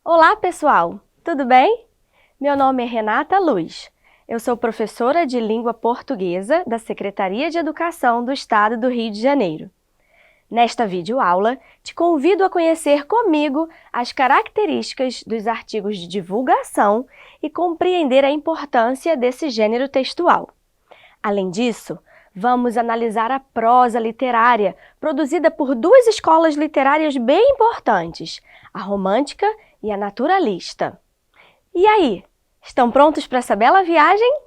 Olá, pessoal! Tudo bem? Meu nome é Renata Luz. Eu sou professora de língua portuguesa da Secretaria de Educação do Estado do Rio de Janeiro. Nesta videoaula, te convido a conhecer comigo as características dos artigos de divulgação e compreender a importância desse gênero textual. Além disso, vamos analisar a prosa literária produzida por duas escolas literárias bem importantes, a romântica e a naturalista. E aí, estão prontos para essa bela viagem?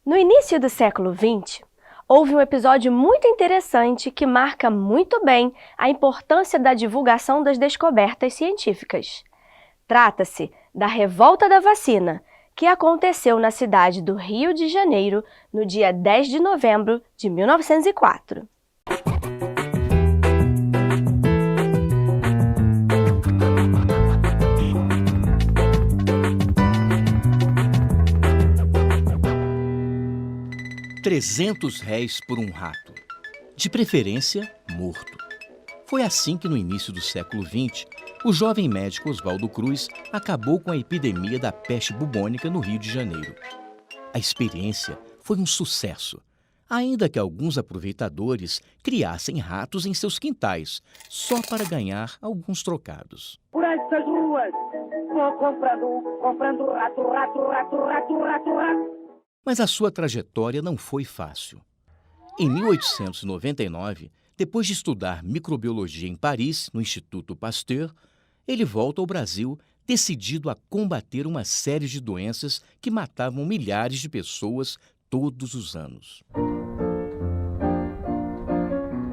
No início do século XX, houve um episódio muito interessante que marca muito bem a importância da divulgação das descobertas científicas. Trata-se da Revolta da Vacina, que aconteceu na cidade do Rio de Janeiro no dia 10 de novembro de 1904. R$ 300 por um rato, de preferência morto. Foi assim que no início do século XX, o jovem médico Oswaldo Cruz acabou com a epidemia da peste bubônica no Rio de Janeiro. A experiência foi um sucesso, ainda que alguns aproveitadores criassem ratos em seus quintais, só para ganhar alguns trocados. Por essas ruas, vou comprando rato. Mas a sua trajetória não foi fácil. Em 1899, depois de estudar microbiologia em Paris, no Instituto Pasteur, ele volta ao Brasil decidido a combater uma série de doenças que matavam milhares de pessoas todos os anos.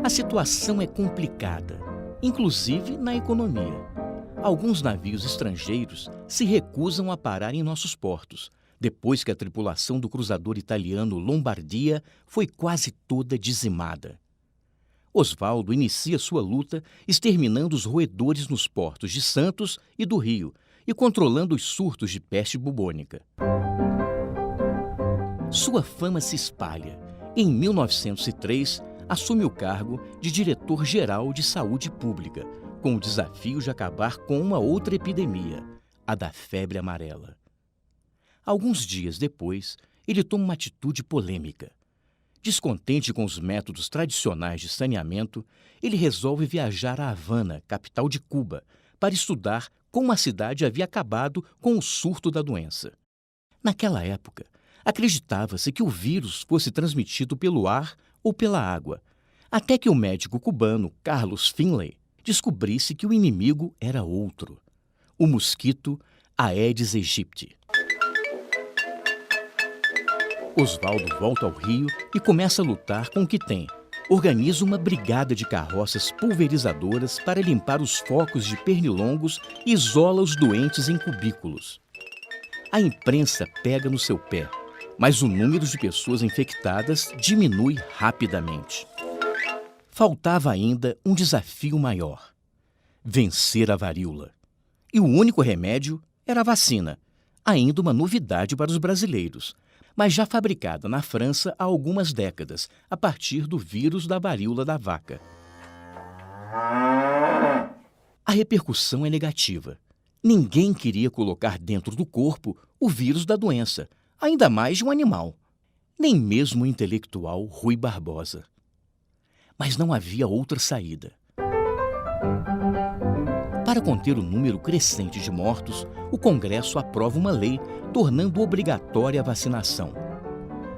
A situação é complicada, inclusive na economia. Alguns navios estrangeiros se recusam a parar em nossos portos, depois que a tripulação do cruzador italiano Lombardia foi quase toda dizimada. Oswaldo inicia sua luta exterminando os roedores nos portos de Santos e do Rio e controlando os surtos de peste bubônica. Sua fama se espalha. Em 1903, assume o cargo de diretor-geral de saúde pública, com o desafio de acabar com uma outra epidemia, a da febre amarela. Alguns dias depois, ele toma uma atitude polêmica. Descontente com os métodos tradicionais de saneamento, ele resolve viajar a Havana, capital de Cuba, para estudar como a cidade havia acabado com o surto da doença. Naquela época, acreditava-se que o vírus fosse transmitido pelo ar ou pela água, até que o médico cubano Carlos Finlay descobrisse que o inimigo era outro: o mosquito Aedes aegypti. Oswaldo volta ao Rio e começa a lutar com o que tem. Organiza uma brigada de carroças pulverizadoras para limpar os focos de pernilongos e isola os doentes em cubículos. A imprensa pega no seu pé, mas o número de pessoas infectadas diminui rapidamente. Faltava ainda um desafio maior: vencer a varíola. E o único remédio era a vacina, ainda uma novidade para os brasileiros, mas já fabricada na França há algumas décadas, a partir do vírus da varíola da vaca. A repercussão é negativa. Ninguém queria colocar dentro do corpo o vírus da doença, ainda mais de um animal. Nem mesmo o intelectual Rui Barbosa. Mas não havia outra saída. Para conter o número crescente de mortos, o Congresso aprova uma lei tornando obrigatória a vacinação.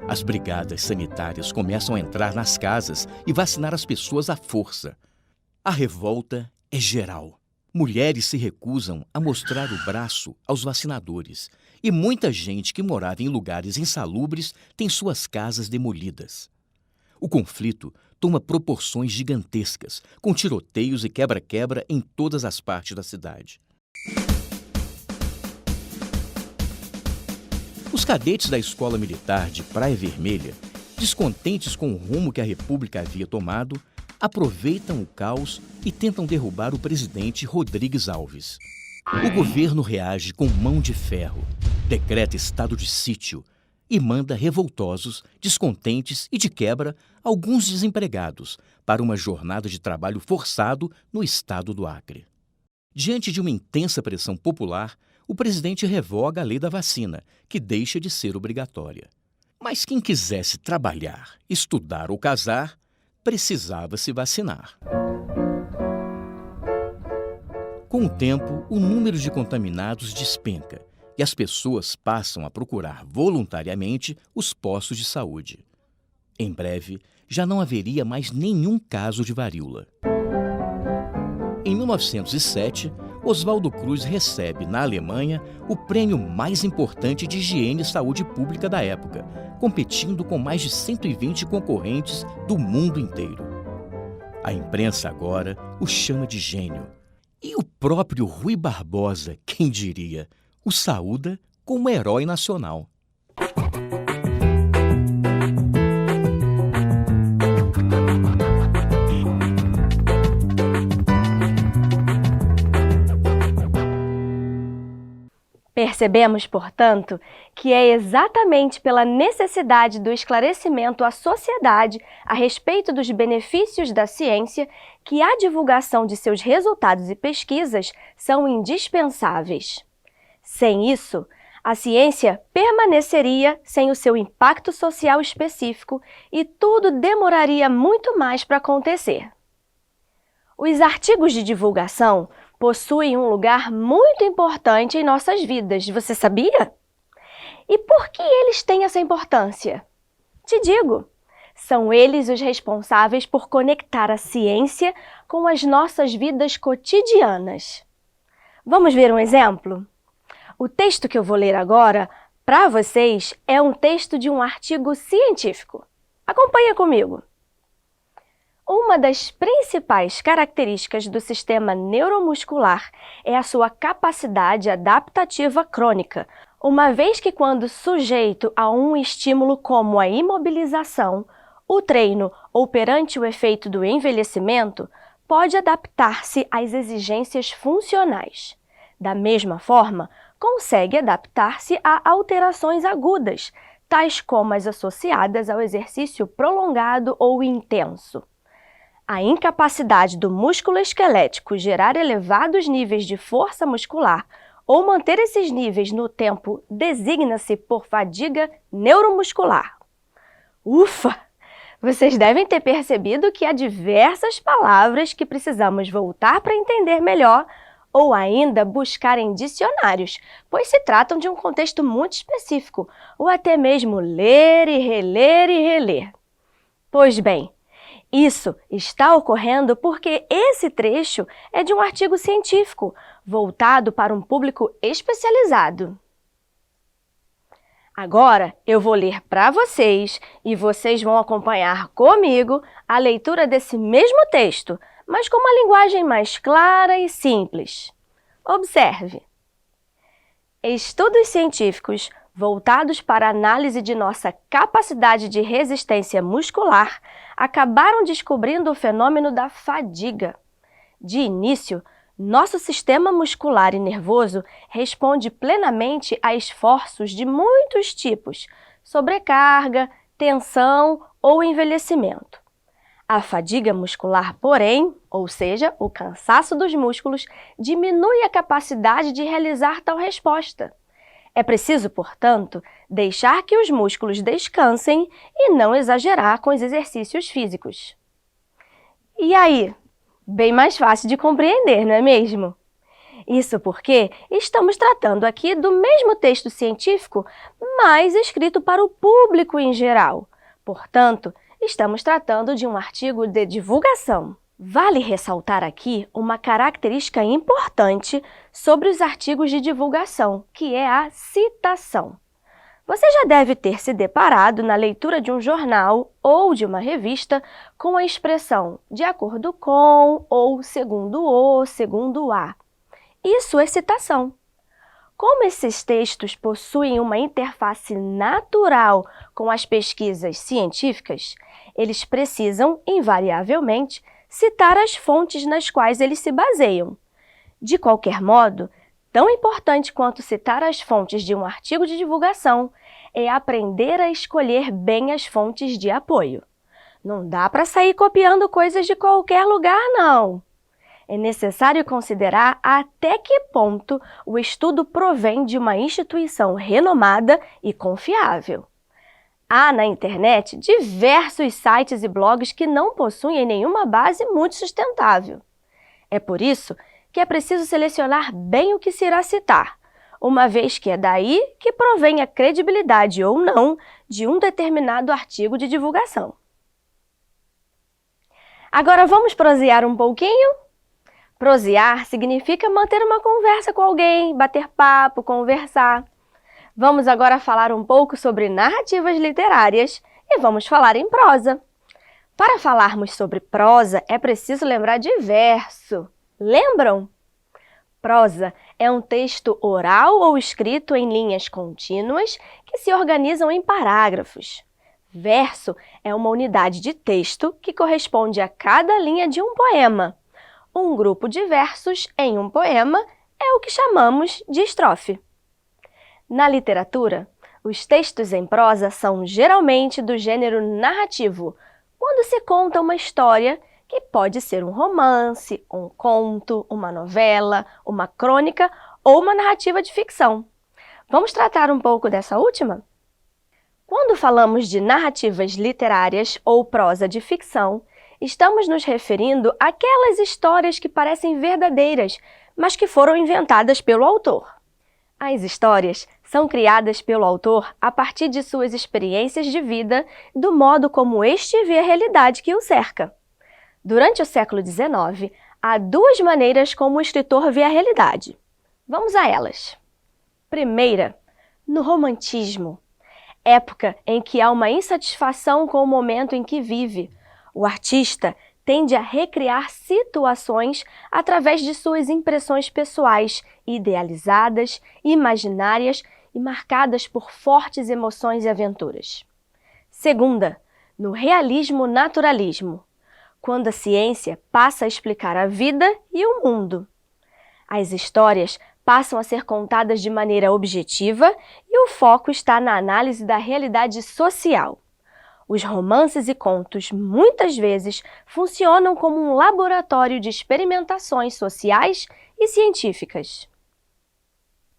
As brigadas sanitárias começam a entrar nas casas e vacinar as pessoas à força. A revolta é geral. Mulheres se recusam a mostrar o braço aos vacinadores e muita gente que morava em lugares insalubres tem suas casas demolidas. O conflito toma proporções gigantescas, com tiroteios e quebra-quebra em todas as partes da cidade. Os cadetes da Escola Militar de Praia Vermelha, descontentes com o rumo que a República havia tomado, aproveitam o caos e tentam derrubar o presidente Rodrigues Alves. O governo reage com mão de ferro, decreta estado de sítio e manda revoltosos, descontentes e, de quebra, alguns desempregados para uma jornada de trabalho forçado no estado do Acre. Diante de uma intensa pressão popular, o presidente revoga a lei da vacina, que deixa de ser obrigatória. Mas quem quisesse trabalhar, estudar ou casar, precisava se vacinar. Com o tempo, o número de contaminados despenca e as pessoas passam a procurar voluntariamente os postos de saúde. Em breve, já não haveria mais nenhum caso de varíola. Em 1907, Oswaldo Cruz recebe, na Alemanha, o prêmio mais importante de higiene e saúde pública da época, competindo com mais de 120 concorrentes do mundo inteiro. A imprensa agora o chama de gênio. E o próprio Rui Barbosa, quem diria, o saúda como herói nacional. Percebemos, portanto, que é exatamente pela necessidade do esclarecimento à sociedade a respeito dos benefícios da ciência que a divulgação de seus resultados e pesquisas são indispensáveis. Sem isso, a ciência permaneceria sem o seu impacto social específico e tudo demoraria muito mais para acontecer. Os artigos de divulgação possuem um lugar muito importante em nossas vidas, você sabia? E por que eles têm essa importância? Te digo, são eles os responsáveis por conectar a ciência com as nossas vidas cotidianas. Vamos ver um exemplo? O texto que eu vou ler agora, para vocês, é um texto de um artigo científico. Acompanha comigo. Uma das principais características do sistema neuromuscular é a sua capacidade adaptativa crônica, uma vez que quando sujeito a um estímulo como a imobilização, o treino ou perante o efeito do envelhecimento, pode adaptar-se às exigências funcionais. Da mesma forma, consegue adaptar-se a alterações agudas, tais como as associadas ao exercício prolongado ou intenso. A incapacidade do músculo esquelético gerar elevados níveis de força muscular ou manter esses níveis no tempo designa-se por fadiga neuromuscular. Ufa! Vocês devem ter percebido que há diversas palavras que precisamos voltar para entender melhor ou ainda buscar em dicionários, pois se tratam de um contexto muito específico, ou até mesmo ler e reler. Pois bem, isso está ocorrendo porque esse trecho é de um artigo científico, voltado para um público especializado. Agora eu vou ler para vocês e vocês vão acompanhar comigo a leitura desse mesmo texto, mas com uma linguagem mais clara e simples. Observe. Estudos científicos voltados para a análise de nossa capacidade de resistência muscular acabaram descobrindo o fenômeno da fadiga. De início, nosso sistema muscular e nervoso responde plenamente a esforços de muitos tipos, sobrecarga, tensão ou envelhecimento. A fadiga muscular, porém, ou seja, o cansaço dos músculos, diminui a capacidade de realizar tal resposta. É preciso, portanto, deixar que os músculos descansem e não exagerar com os exercícios físicos. E aí? Bem mais fácil de compreender, não é mesmo? Isso porque estamos tratando aqui do mesmo texto científico, mas escrito para o público em geral. Portanto, estamos tratando de um artigo de divulgação. Vale ressaltar aqui uma característica importante sobre os artigos de divulgação, que é a citação. Você já deve ter se deparado na leitura de um jornal ou de uma revista com a expressão de acordo com ou segundo a. Isso é citação. Como esses textos possuem uma interface natural com as pesquisas científicas, eles precisam, invariavelmente, citar as fontes nas quais eles se baseiam. De qualquer modo, tão importante quanto citar as fontes de um artigo de divulgação é aprender a escolher bem as fontes de apoio. Não dá para sair copiando coisas de qualquer lugar, não. é necessário considerar até que ponto o estudo provém de uma instituição renomada e confiável. Há na internet diversos sites e blogs que não possuem nenhuma base muito sustentável. É por isso que é preciso selecionar bem o que se irá citar, uma vez que é daí que provém a credibilidade ou não de um determinado artigo de divulgação. Agora vamos prosear um pouquinho? Prosear significa manter uma conversa com alguém, bater papo, conversar. Vamos agora falar um pouco sobre narrativas literárias e vamos falar em prosa. Para falarmos sobre prosa, é preciso lembrar de verso. Lembram? Prosa é um texto oral ou escrito em linhas contínuas que se organizam em parágrafos. Verso é uma unidade de texto que corresponde a cada linha de um poema. Um grupo de versos em um poema é o que chamamos de estrofe. Na literatura, os textos em prosa são geralmente do gênero narrativo, quando se conta uma história que pode ser um romance, um conto, uma novela, uma crônica ou uma narrativa de ficção. Vamos tratar um pouco dessa última? Quando falamos de narrativas literárias ou prosa de ficção, estamos nos referindo àquelas histórias que parecem verdadeiras, mas que foram inventadas pelo autor. As histórias são criadas pelo autor a partir de suas experiências de vida, do modo como este vê a realidade que o cerca. Durante o século XIX, há duas maneiras como o escritor vê a realidade. Vamos a elas. Primeira, no romantismo, época em que há uma insatisfação com o momento em que vive. O artista tende a recriar situações através de suas impressões pessoais, idealizadas, imaginárias e marcadas por fortes emoções e aventuras. Segunda, no realismo-naturalismo, quando a ciência passa a explicar a vida e o mundo. As histórias passam a ser contadas de maneira objetiva e o foco está na análise da realidade social. Os romances e contos, muitas vezes, funcionam como um laboratório de experimentações sociais e científicas.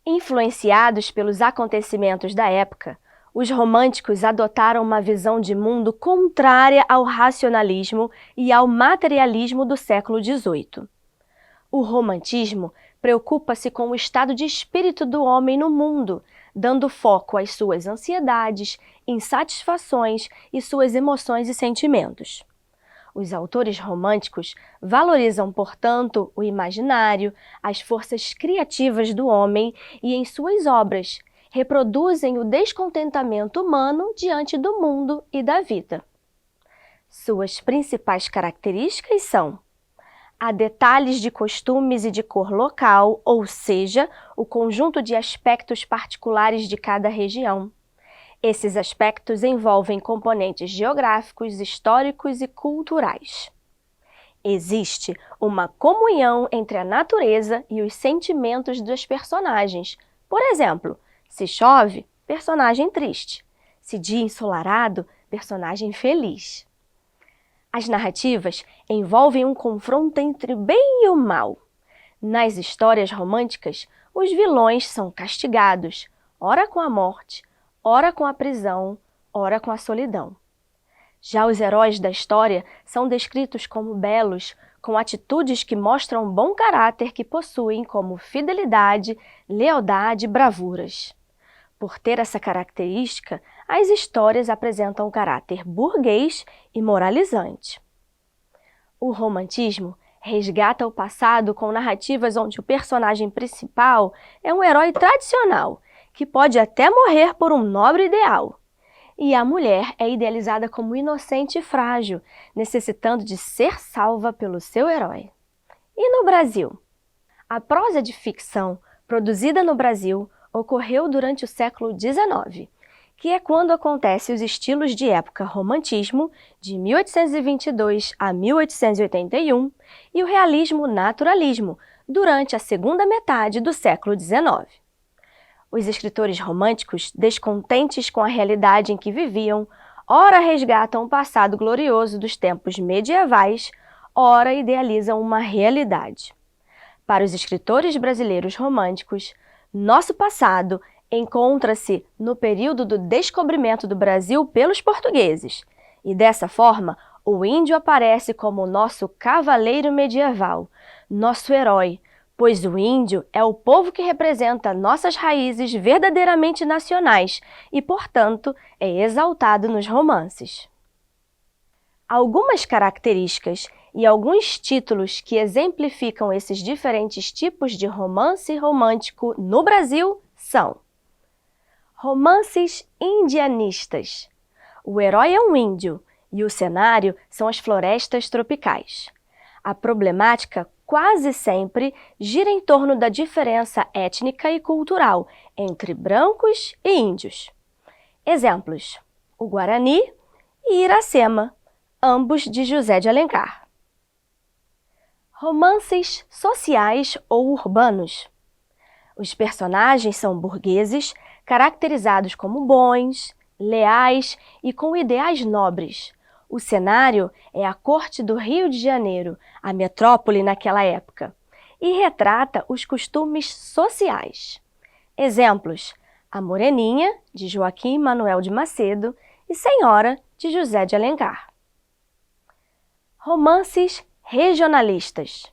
Influenciados pelos acontecimentos da época, os românticos adotaram uma visão de mundo contrária ao racionalismo e ao materialismo do século XVIII. O romantismo preocupa-se com o estado de espírito do homem no mundo, dando foco às suas ansiedades, insatisfações e suas emoções e sentimentos. Os autores românticos valorizam, portanto, o imaginário, as forças criativas do homem e, em suas obras, reproduzem o descontentamento humano diante do mundo e da vida. Suas principais características são: há detalhes de costumes e de cor local, ou seja, o conjunto de aspectos particulares de cada região. Esses aspectos envolvem componentes geográficos, históricos e culturais. Existe uma comunhão entre a natureza e os sentimentos dos personagens. Por exemplo, se chove, personagem triste. Se dia ensolarado, personagem feliz. As narrativas envolvem um confronto entre o bem e o mal. Nas histórias românticas, os vilões são castigados, ora com a morte, ora com a prisão, ora com a solidão. Já os heróis da história são descritos como belos, com atitudes que mostram o bom caráter que possuem, como fidelidade, lealdade e bravuras. Por ter essa característica, as histórias apresentam um caráter burguês e moralizante. O romantismo resgata o passado com narrativas onde o personagem principal é um herói tradicional, que pode até morrer por um nobre ideal. E a mulher é idealizada como inocente e frágil, necessitando de ser salva pelo seu herói. E no Brasil? A prosa de ficção, produzida no Brasil, ocorreu durante o século XIX, que é quando acontecem os estilos de época romantismo, de 1822 a 1881, e o realismo-naturalismo, durante a segunda metade do século XIX. Os escritores românticos, descontentes com a realidade em que viviam, ora resgatam o passado glorioso dos tempos medievais, ora idealizam uma realidade. Para os escritores brasileiros românticos, nosso passado encontra-se no período do descobrimento do Brasil pelos portugueses, e dessa forma, o índio aparece como nosso cavaleiro medieval, nosso herói, pois o índio é o povo que representa nossas raízes verdadeiramente nacionais e, portanto, é exaltado nos romances. Algumas características e alguns títulos que exemplificam esses diferentes tipos de romance romântico no Brasil são: romances indianistas. O herói é um índio e o cenário são as florestas tropicais. A problemática quase sempre gira em torno da diferença étnica e cultural entre brancos e índios. Exemplos: o Guarani e Iracema, ambos de José de Alencar. Romances sociais ou urbanos. Os personagens são burgueses, caracterizados como bons, leais e com ideais nobres. O cenário é a corte do Rio de Janeiro, a metrópole naquela época, e retrata os costumes sociais. Exemplos: A Moreninha, de Joaquim Manuel de Macedo, e Senhora, de José de Alencar. Romances regionalistas.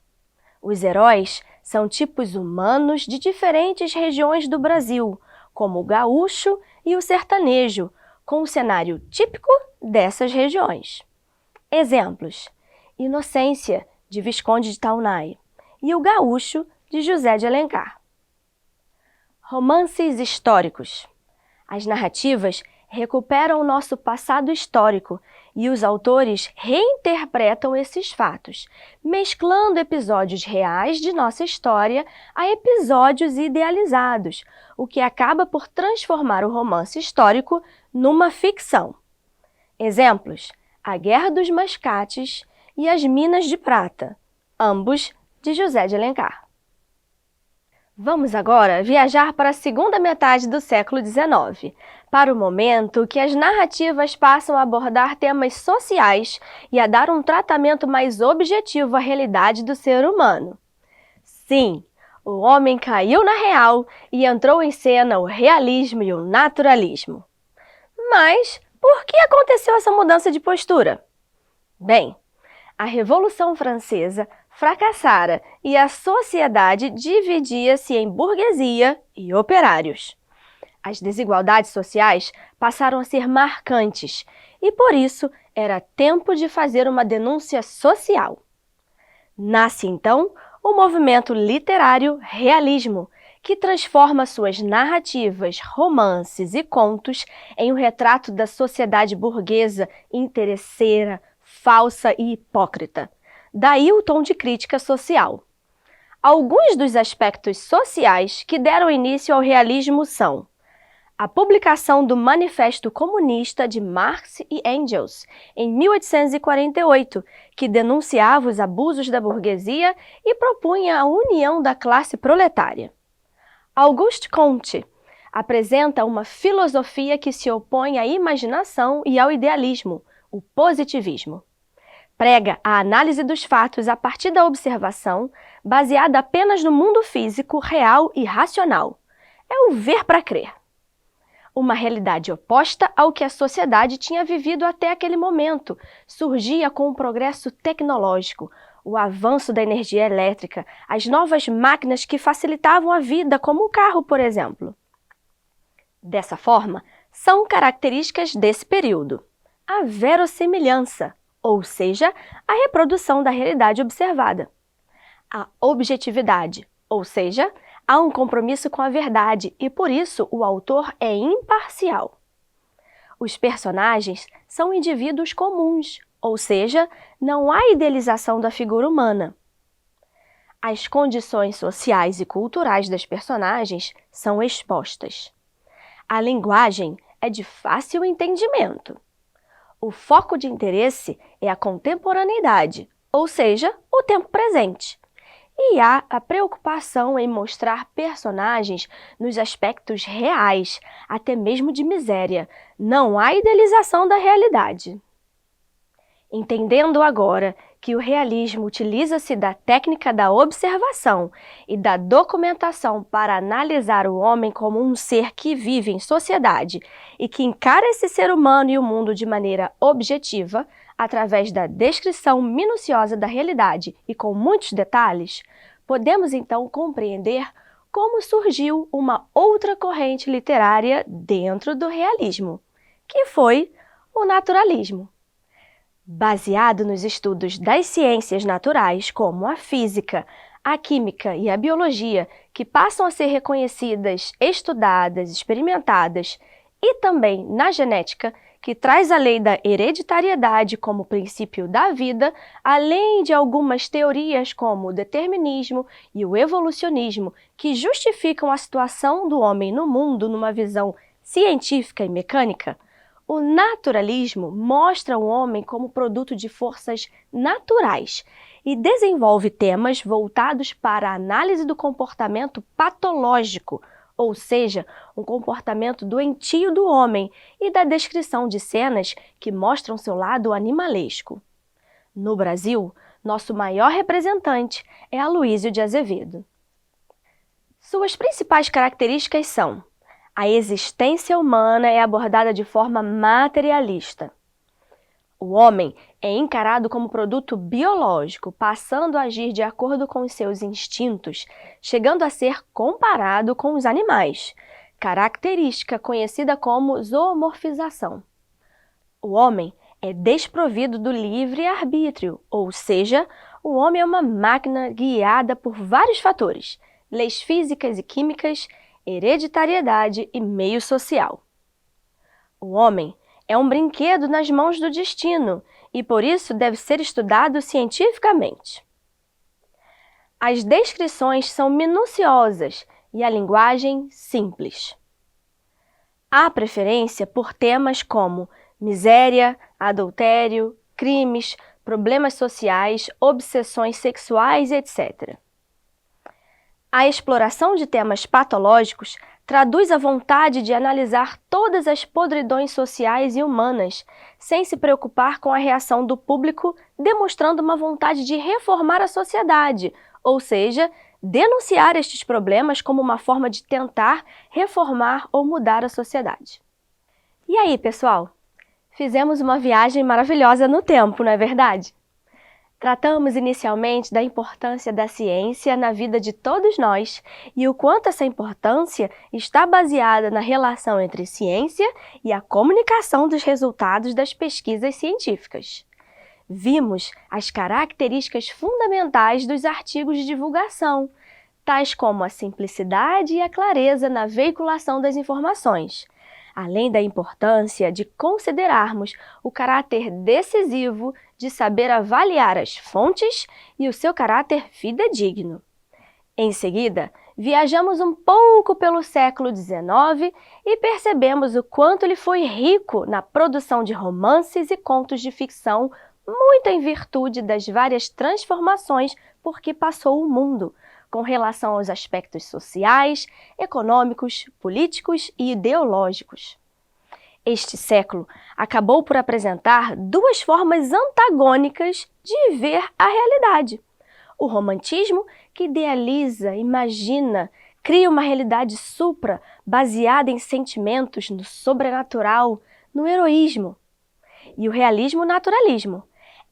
Os heróis são tipos humanos de diferentes regiões do Brasil, como o gaúcho e o sertanejo, com o cenário típico dessas regiões. Exemplos: Inocência, de Visconde de Taunay, e o Gaúcho, de José de Alencar. Romances históricos. As narrativas recuperam o nosso passado histórico e os autores reinterpretam esses fatos, mesclando episódios reais de nossa história a episódios idealizados, o que acaba por transformar o romance histórico numa ficção. Exemplos: A Guerra dos Mascates e As Minas de Prata, ambos de José de Alencar. Vamos agora viajar para a segunda metade do século XIX, para o momento que as narrativas passam a abordar temas sociais e a dar um tratamento mais objetivo à realidade do ser humano. Sim, o homem caiu na real e entrou em cena o realismo e o naturalismo. Mas por que aconteceu essa mudança de postura? Bem, a Revolução Francesa fracassara e a sociedade dividia-se em burguesia e operários. As desigualdades sociais passaram a ser marcantes e, por isso, era tempo de fazer uma denúncia social. Nasce, então, o movimento literário realismo, que transforma suas narrativas, romances e contos em um retrato da sociedade burguesa interesseira, falsa e hipócrita. Daí o tom de crítica social. Alguns dos aspectos sociais que deram início ao realismo são: a publicação do Manifesto Comunista de Marx e Engels, em 1848, que denunciava os abusos da burguesia e propunha a união da classe proletária. Auguste Comte apresenta uma filosofia que se opõe à imaginação e ao idealismo, o positivismo. Prega a análise dos fatos a partir da observação, baseada apenas no mundo físico, real e racional. É o ver para crer. Uma realidade oposta ao que a sociedade tinha vivido até aquele momento, surgia com o progresso tecnológico, o avanço da energia elétrica, as novas máquinas que facilitavam a vida, como o carro, por exemplo. Dessa forma, são características desse período: a verossimilhança, ou seja, a reprodução da realidade observada; a objetividade, ou seja, há um compromisso com a verdade e, por isso, o autor é imparcial. Os personagens são indivíduos comuns, ou seja, não há idealização da figura humana. As condições sociais e culturais das personagens são expostas. A linguagem é de fácil entendimento. O foco de interesse é a contemporaneidade, ou seja, o tempo presente. E há a preocupação em mostrar personagens nos aspectos reais, até mesmo de miséria. Não há idealização da realidade. Entendendo agora que o realismo utiliza-se da técnica da observação e da documentação para analisar o homem como um ser que vive em sociedade e que encara esse ser humano e o mundo de maneira objetiva, através da descrição minuciosa da realidade e com muitos detalhes, podemos então compreender como surgiu uma outra corrente literária dentro do realismo, que foi o naturalismo. Baseado nos estudos das ciências naturais, como a física, a química e a biologia, que passam a ser reconhecidas, estudadas, experimentadas, e também na genética, que traz a lei da hereditariedade como princípio da vida, além de algumas teorias como o determinismo e o evolucionismo, que justificam a situação do homem no mundo numa visão científica e mecânica, o naturalismo mostra o homem como produto de forças naturais e desenvolve temas voltados para a análise do comportamento patológico, ou seja, um comportamento doentio do homem, e da descrição de cenas que mostram seu lado animalesco. No Brasil, nosso maior representante é Aloysio de Azevedo. Suas principais características são: a existência humana é abordada de forma materialista. O homem é encarado como produto biológico, passando a agir de acordo com os seus instintos, chegando a ser comparado com os animais, característica conhecida como zoomorfização. O homem é desprovido do livre-arbítrio, ou seja, o homem é uma máquina guiada por vários fatores, leis físicas e químicas, hereditariedade e meio social. O homem é um brinquedo nas mãos do destino e, por isso, deve ser estudado cientificamente. As descrições são minuciosas e a linguagem simples. Há preferência por temas como miséria, adultério, crimes, problemas sociais, obsessões sexuais, etc. A exploração de temas patológicos traduz a vontade de analisar todas as podridões sociais e humanas, sem se preocupar com a reação do público, demonstrando uma vontade de reformar a sociedade, ou seja, denunciar estes problemas como uma forma de tentar reformar ou mudar a sociedade. E aí, pessoal? Fizemos uma viagem maravilhosa no tempo, não é verdade? Tratamos inicialmente da importância da ciência na vida de todos nós e o quanto essa importância está baseada na relação entre ciência e a comunicação dos resultados das pesquisas científicas. Vimos as características fundamentais dos artigos de divulgação, tais como a simplicidade e a clareza na veiculação das informações, além da importância de considerarmos o caráter decisivo de saber avaliar as fontes e o seu caráter fidedigno. Em seguida, viajamos um pouco pelo século XIX e percebemos o quanto ele foi rico na produção de romances e contos de ficção, muito em virtude das várias transformações por que passou o mundo, com relação aos aspectos sociais, econômicos, políticos e ideológicos. Este século acabou por apresentar duas formas antagônicas de ver a realidade. O romantismo, que idealiza, imagina, cria uma realidade supra baseada em sentimentos, no sobrenatural, no heroísmo. E o realismo-naturalismo,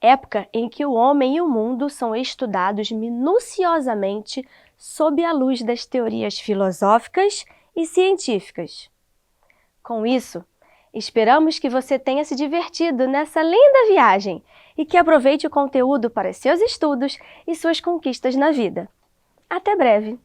época em que o homem e o mundo são estudados minuciosamente sob a luz das teorias filosóficas e científicas. Com isso, esperamos que você tenha se divertido nessa linda viagem e que aproveite o conteúdo para seus estudos e suas conquistas na vida. Até breve!